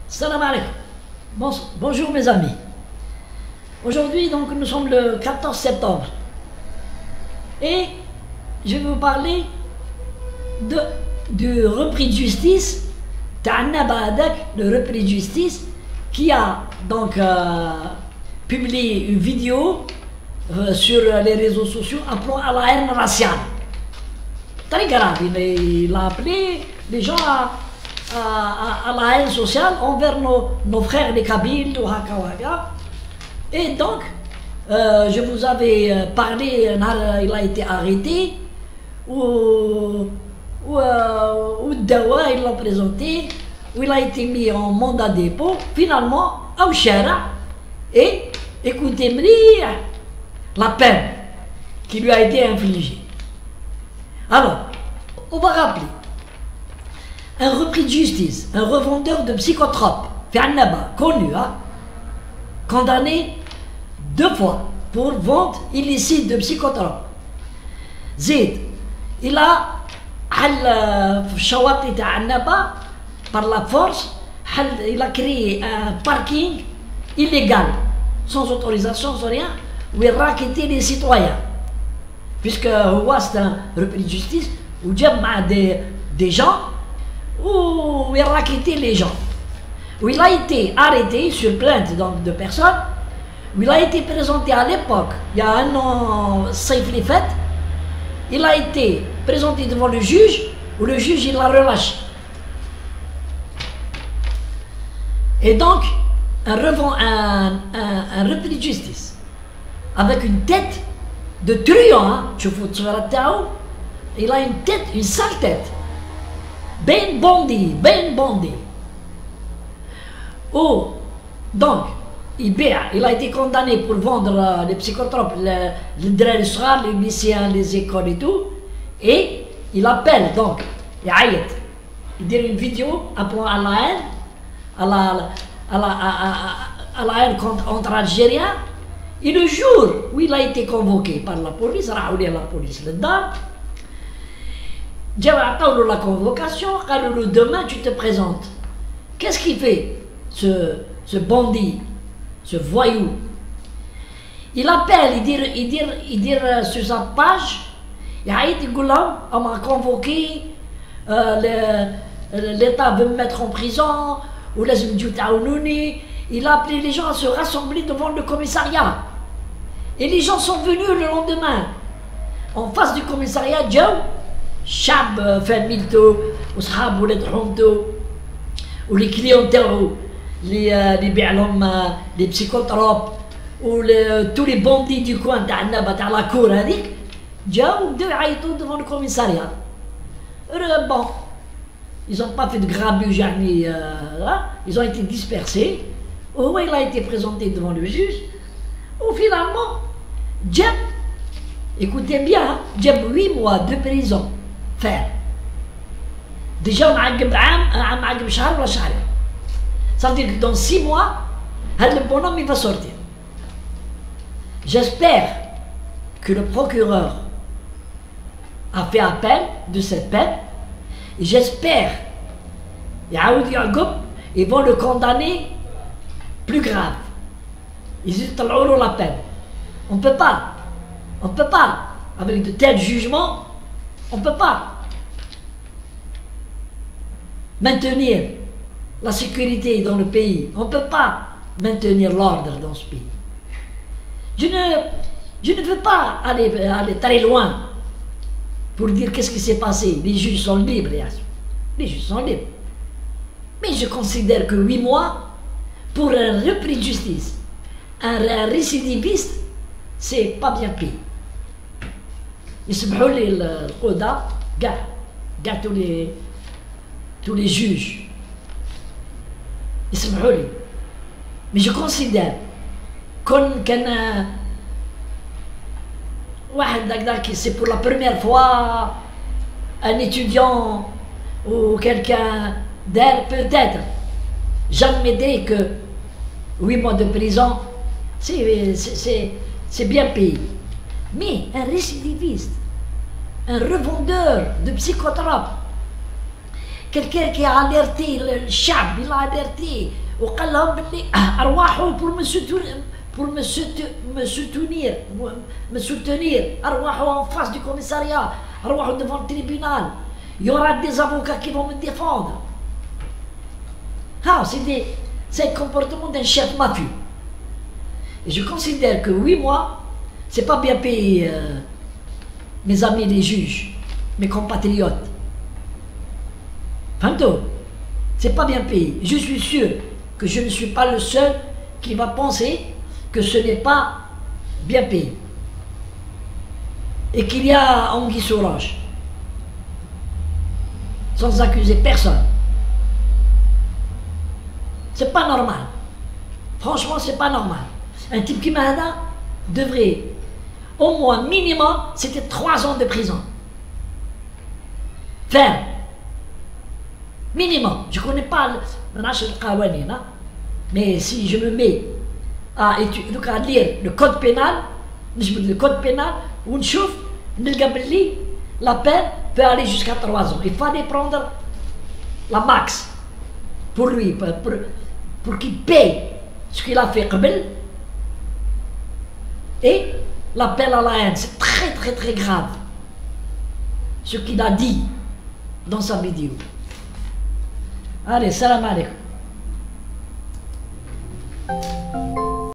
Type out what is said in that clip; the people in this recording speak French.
Salam alaikum. Bonjour mes amis. Aujourd'hui, donc, nous sommes le 14 septembre. Et je vais vous parler du repris de justice, le repris de justice, qui a donc publié une vidéo sur les réseaux sociaux appelant à la haine raciale. Très grave, il a appelé les gens à la haine sociale envers nos frères les Kabyles ou Haka. Et donc, je vous avais parlé, il a été arrêté, ou Dawa, ils l'ont présenté, où il a été mis en mandat de dépôt, finalement, au Shara, et écoutez-moi la peine qui lui a été infligée. Alors, on va rappeler, un repris de justice, un revendeur de psychotropes, Fiannaba, connu, condamné 2 fois pour vente illicite de psychotropes. Zid, il a par la force, il a créé un parking illégal, sans autorisation, sans rien, où il raquettait les citoyens. Puisque c'est un repris de justice, où il y a des gens, où il raquettait les gens. Où il a été arrêté sur plainte donc, de personnes, où il a été présenté à l'époque, il y a un an, safe les fêtes, il a été présenté devant le juge, où le juge il l'a relâché. Et donc, un repris de justice, avec une tête de truand, il a une tête, une sale tête, ben bandit. Oh, donc, il a été condamné pour vendre les psychotropes, les dresseurs, les lycéens, les écoles et tout, et il appelle donc, il dit une vidéo appelant à la haine, à la haine entre Algériens, et le jour où il a été convoqué par la police, là-dedans, la convocation, demain tu te présentes. Qu'est-ce qu'il fait, ce bandit, ce voyou? Il appelle, il dit sur sa page, on m'a convoqué, l'État veut me mettre en prison, il a appelé les gens à se rassembler devant le commissariat. Et les gens sont venus le lendemain. En face du commissariat, Chab, Familto, Oshab, ou les clients, les psychotropes, ou tous les bandits du coin, à la cour, devant le commissariat. Bon, ils n'ont pas fait de grabuge, ils ont été dispersés. Où il a été présenté devant le juge, où finalement, écoutez bien, 8 mois de prison ferme. Déjà, ça veut dire que dans 6 mois, le bonhomme il va sortir. J'espère que le procureur a fait appel de cette peine. Et j'espère ils vont le condamner plus grave. Ils étaleront la peine. On ne peut pas, avec de tels jugements, on ne peut pas maintenir la sécurité dans le pays. On ne peut pas maintenir l'ordre dans ce pays. Je ne veux pas aller très loin pour dire qu'est-ce qui s'est passé. Les juges sont libres, les juges sont libres. Mais je considère que 8 mois, pour un repris de justice, un récidiviste, c'est pas bien payé. يسمحوا لي القضاة كاع tous les juges يسمحوا لي. Mais je considère كان c'est pour la première fois un étudiant ou quelqu'un d'air, peut-être j'admettrai que 8 mois de prison c'est bien payé. Mais un récidiviste, un revendeur de psychotropes quelqu'un qui a alerté le chab, il a alerté وقال لهم باللي ارواحوا pour me soutenir ارواحوا en face du commissariat, ارواحوا devant le tribunal, il y aura des avocats qui vont me défendre. Ah, c'est le comportement d'un chef mafieux. Et je considère que 8 mois, c'est pas bien payé, mes amis les juges, mes compatriotes. Fanto, c'est pas bien payé. Je suis sûr que je ne suis pas le seul qui va penser que ce n'est pas bien payé. Et qu'il y a anguille sous roche. Sans accuser personne. C'est pas normal. Franchement, c'est pas normal. Un type qui m'a devrait, au moins minimum, c'était 3 ans de prison. Ferme. Minimum. Je ne connais pas le mais si je me mets à lire le code pénal, la peine peut aller jusqu'à 3 ans. Il fallait prendre la max pour lui, pour qu'il paye ce qu'il a fait et l'appel à la haine. C'est très très très grave ce qu'il a dit dans sa vidéo. Allez, salam alaikum.